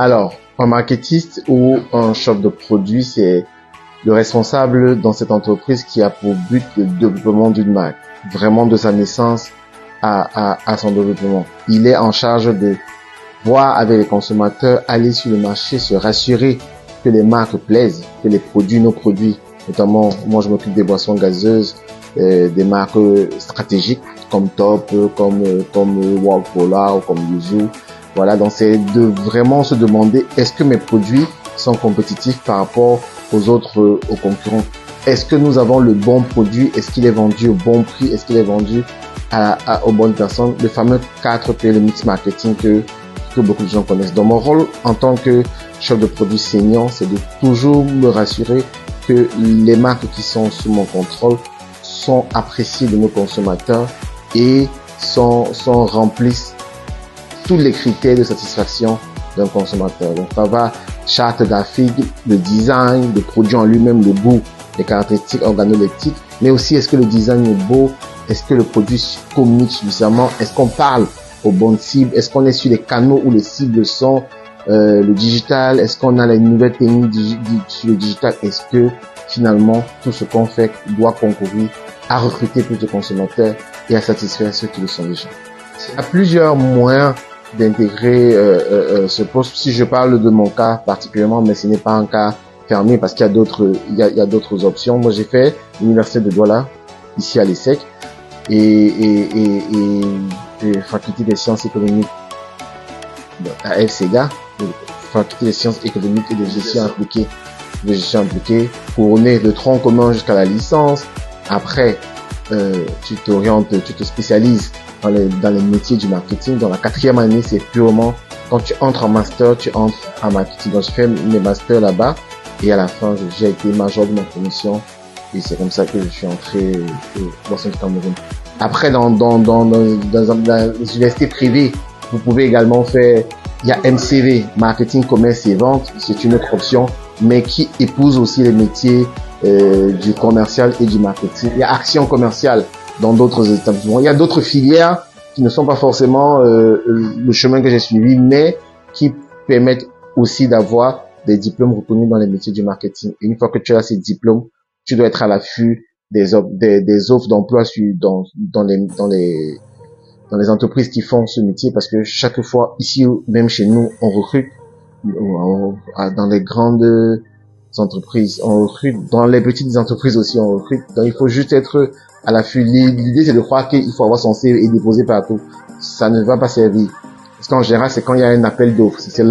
Alors, un marketiste ou un chef de produit, c'est le responsable dans cette entreprise qui a pour but le développement d'une marque, vraiment de sa naissance à son développement. Il est en charge de voir avec les consommateurs, aller sur le marché, se rassurer que les marques plaisent, que les produits, nos produits, notamment, moi je m'occupe des boissons gazeuses, des marques stratégiques comme Top, comme World Cola ou comme Yuzu. Voilà, donc c'est de vraiment se demander est-ce que mes produits sont compétitifs par rapport aux autres, aux concurrents. Est-ce que nous avons le bon produit? Est-ce qu'il est vendu au bon prix? Est-ce qu'il est vendu aux bonnes personnes? Le fameux 4P, le mix marketing que beaucoup de gens connaissent. Donc, mon rôle en tant que chef de produit senior, c'est de toujours me rassurer que les marques qui sont sous mon contrôle sont appréciées de nos consommateurs et remplissent tous les critères de satisfaction d'un consommateur. Donc, ça va charte graphique, le design, le produit en lui-même, le goût, les caractéristiques organoleptiques, mais aussi est-ce que le design est beau, est-ce que le produit communique suffisamment, est-ce qu'on parle aux bonnes cibles, est-ce qu'on est sur les canaux où les cibles sont, le digital, est-ce qu'on a les nouvelles techniques sur le digital, est-ce que finalement tout ce qu'on fait doit concourir à recruter plus de consommateurs et à satisfaire ceux qui le sont déjà. Il y a plusieurs moyens d'intégrer ce poste. Si je parle de mon cas particulièrement, mais ce n'est pas un cas fermé parce qu'il y a d'autres, il y a d'autres options. Moi, j'ai fait l'université de Douala ici à l'ESSEC et faculté des sciences économiques à FCEGA, faculté des sciences économiques et de gestion appliquée, couronné de tronc commun jusqu'à la licence. Après, tu te spécialises dans les métiers du marketing. Dans la 4e année, c'est purement, quand tu entres en master, tu entres en marketing. Donc, je fais mes masters là-bas et à la fin, j'ai été major de ma commission et c'est comme ça que je suis entré au Boisson du Cameroun. Après, dans les universités privées, vous pouvez également faire, il y a MCV, Marketing, Commerce et Vente, c'est une autre option, mais qui épouse aussi les métiers du commercial et du marketing. Il y a Action Commerciale dans d'autres établissements. Il y a d'autres filières qui ne sont pas forcément le chemin que j'ai suivi, mais qui permettent aussi d'avoir des diplômes reconnus dans les métiers du marketing. Et une fois que tu as ces diplômes, tu dois être à l'affût des offres d'emploi dans les entreprises qui font ce métier, parce que chaque fois, ici, même chez nous, on recrute dans les grandes entreprises, on recrute dans les petites entreprises aussi, on recrute. Donc, il faut juste être à l'affût. L'idée, c'est de croire qu'il faut avoir son CV et déposer partout. Ça ne va pas servir. Parce qu'en général, c'est quand il y a un appel d'offres. C'est